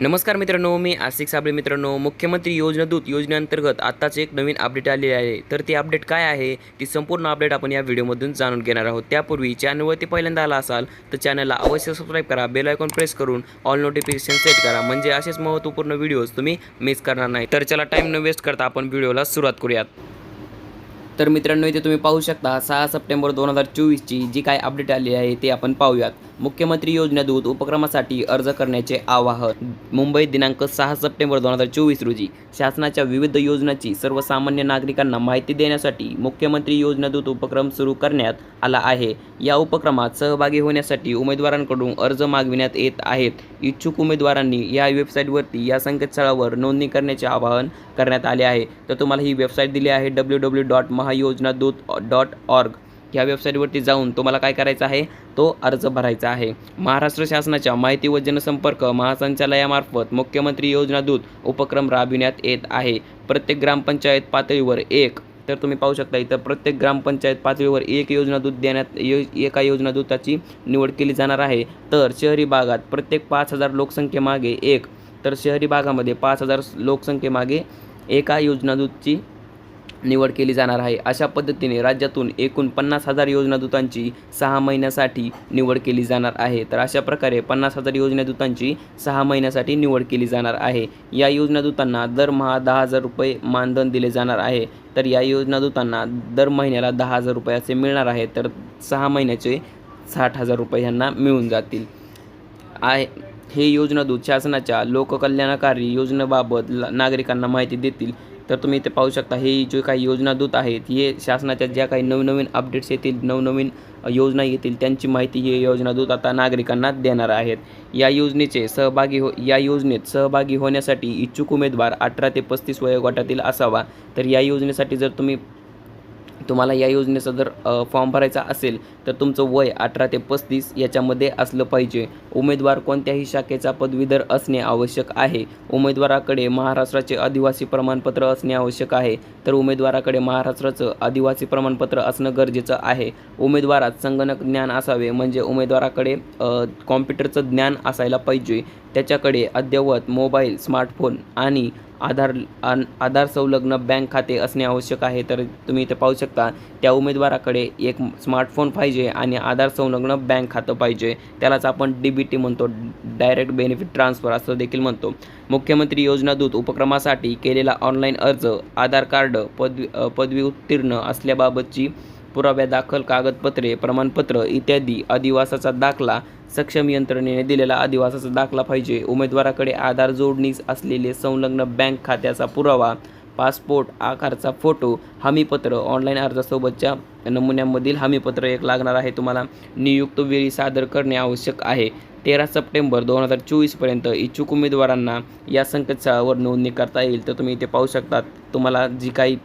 नमस्कार मित्रांनो, मी आशिक साबळे. मित्रांनो, मुख्यमंत्री योजना दूत योजनेअंतर्गत आत्ताच एक नवीन अपडेट आलेली आहे. तर ती अपडेट काय आहे, ती संपूर्ण अपडेट आपण या व्हिडिओमधून जाणून घेणार आहोत. त्यापूर्वी चॅनलवरती पहिल्यांदा आला असाल तर चॅनलला अवश्य सबस्क्राईब करा, बेल आयकॉन प्रेस करून ऑल नोटिफिकेशन सेट करा, म्हणजे असेच महत्त्वपूर्ण व्हिडिओज तुम्ही मिस करणार नाही. तर चला टाईम न वेस्ट करता आपण व्हिडिओला सुरुवात करूयात. तर मित्रांनो, इथे तुम्ही पाहू शकता 6 सप्टेंबर 2024ची जी काय अपडेट आली आहे ते आपण पाहूयात. मुख्यमंत्री योजना दूत उपक्रमासाठी अर्ज करण्याचे आवाहन. मुंबई दिनांक 6 सप्टेंबर 2024 रोजी शासनाच्या विविध योजनांची सर्वसामान्य नागरिकांना माहिती देण्यासाठी मुख्यमंत्री योजना दूत उपक्रम सुरू करण्यात आला आहे. या उपक्रमात सहभागी होण्यासाठी उमेदवारांकडून अर्ज मागविण्यात येत आहेत. इच्छुक उमेदवारांनी या वेबसाईटवरती या संकेतस्थळावर नोंदणी करण्याचे आवाहन करण्यात आले आहे. तर तुम्हाला ही वेबसाईट दिली आहे www.mahayojnadut.org. या वेबसाईटवरती जाऊन तुम्हाला काय करायचं आहे, तो अर्ज भरायचा आहे. महाराष्ट्र शासनाच्या माहिती व जनसंपर्क महासंचालयामार्फत मुख्यमंत्री योजना दूत उपक्रम राबविण्यात येत आहे. प्रत्येक ग्रामपंचायत पातळीवर एक, तर तुम्ही पाहू शकता इथं प्रत्येक ग्रामपंचायत पातळीवर एक योजना दूत एका योजना दूताची निवड केली जाणार आहे. तर शहरी भागात प्रत्येक 5,000 लोकसंख्येमागे एक, तर शहरी भागामध्ये 5,000 लोकसंख्येमागे एका योजना दूतची निवड केली जाणार आहे. अशा पद्धतीने राज्यातून एकूण 50,000 योजनादूतांची 6 महिन्यासाठी निवड केली जाणार आहे. तर अशा प्रकारे 50,000 योजनादूतांची 6 महिन्यासाठी निवड केली जाणार आहे. या योजनादूतांना दरमहा 10,000 रुपये मानधन दिले जाणार आहे. तर या योजनादूतांना दर महिन्याला 10,000 रुपये असे मिळणार आहे. तर 6 महिन्याचे 60,000 रुपये ह्यांना मिळून जातील. हे योजनादूत शासनाच्या लोककल्याणकारी योजनेबाबत नागरिकांना माहिती देतील. तर तुम्ही इथे पाहू शकता, हे जे काही योजनादूत आहेत हे शासनाच्या ज्या काही नवनवीन अपडेट्स येतील, नवनवीन योजना येतील, त्यांची माहिती हे योजनादूत आता नागरिकांना देणार आहेत. या योजनेत सहभागी होण्यासाठी इच्छुक उमेदवार 18 ते 35 वयोगटातील असावा. तर या योजनेसाठी जर तुम्हाला या योजनेचा जर फॉर्म भरायचा असेल तर तुमचं वय 18 ते 35 याच्यामध्ये असलं पाहिजे. उमेदवार कोणत्याही शाखेचा पदवीधर असणे आवश्यक आहे. उमेदवाराकडे महाराष्ट्राचे आदिवासी प्रमाणपत्र असणे आवश्यक आहे. तर उमेदवाराकडे महाराष्ट्राचं आदिवासी प्रमाणपत्र असणं गरजेचं आहे. उमेदवारात संगणक ज्ञान असावे, म्हणजे उमेदवाराकडे कॉम्प्युटरचं ज्ञान असायला पाहिजे. त्याच्याकडे अद्ययावत मोबाईल, स्मार्टफोन आणि आधार संलग्न बँक खाते असणे आवश्यक आहे. तर तुम्ही इथे पाहू शकता, त्या उमेदवाराकडे एक स्मार्टफोन पाहिजे आणि आधार संलग्न बँक खातं पाहिजे. त्यालाच आपण DBT म्हणतो, डायरेक्ट बेनिफिट ट्रान्सफर असं देखील म्हणतो. मुख्यमंत्री योजना दूत उपक्रमासाठी केलेला ऑनलाईन अर्ज, आधार कार्ड, पदवी उत्तीर्ण असल्याबाबतची पुराव्यादाखल कागदपत्रे, प्रमाणपत्र इत्यादी, अधिवासाचा दाखला, सक्षम यंत्रणेने दिलेला अधिवासाचा दाखला पाहिजे. उमेदवाराकडे आधार जोडणीस असलेले संलग्न बँक खात्याचा पुरावा, पासपोर्ट आकारचा फोटो, हमीपत्र, ऑनलाईन अर्जासोबतच्या नमुन्यांमधील हमीपत्र एक लागणार आहे. तुम्हाला नियुक्त वेळी सादर करणे आवश्यक आहे. 13 सप्टेंबर 2024पर्यंत इच्छुक उमेदवारांना या संकेतस्थळावर नोंदणी करता येईल. तर तुम्ही इथे पाहू शकता, तुम्हाला जी काही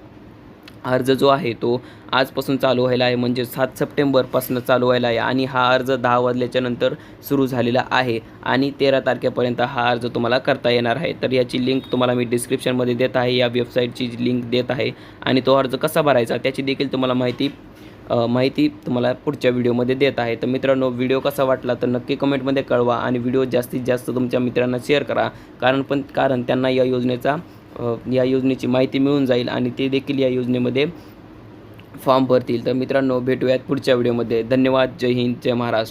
अर्ज जो आहे तो आजपासून चालू व्हायला आहे, म्हणजे 7 सप्टेंबरपासून चालू व्हायला आहे आणि हा अर्ज 10 वाजल्याच्या नंतर सुरू झालेला आहे आणि 13 तारखेपर्यंत हा अर्ज तुम्हाला करता येणार आहे. तर याची लिंक तुम्हाला मी डिस्क्रिप्शनमध्ये देत आहे, या वेबसाईटची लिंक देत आहे आणि तो अर्ज कसा भरायचा त्याची देखील तुम्हाला माहिती तुम्हाला पुढच्या व्हिडिओमध्ये देत आहे. तर मित्रांनो, व्हिडिओ कसा वाटला तर नक्की कमेंटमध्ये कळवा आणि व्हिडिओ जास्तीत जास्त तुमच्या मित्रांना शेअर करा, कारण त्यांना या योजनेची माहिती मिळून जाईल आणि ते देखील या योजनेमध्ये फॉर्म भरतील. तर मित्रांनो, भेटूयात पुढच्या व्हिडिओमध्ये. धन्यवाद. जय हिंद, जय महाराष्ट्र.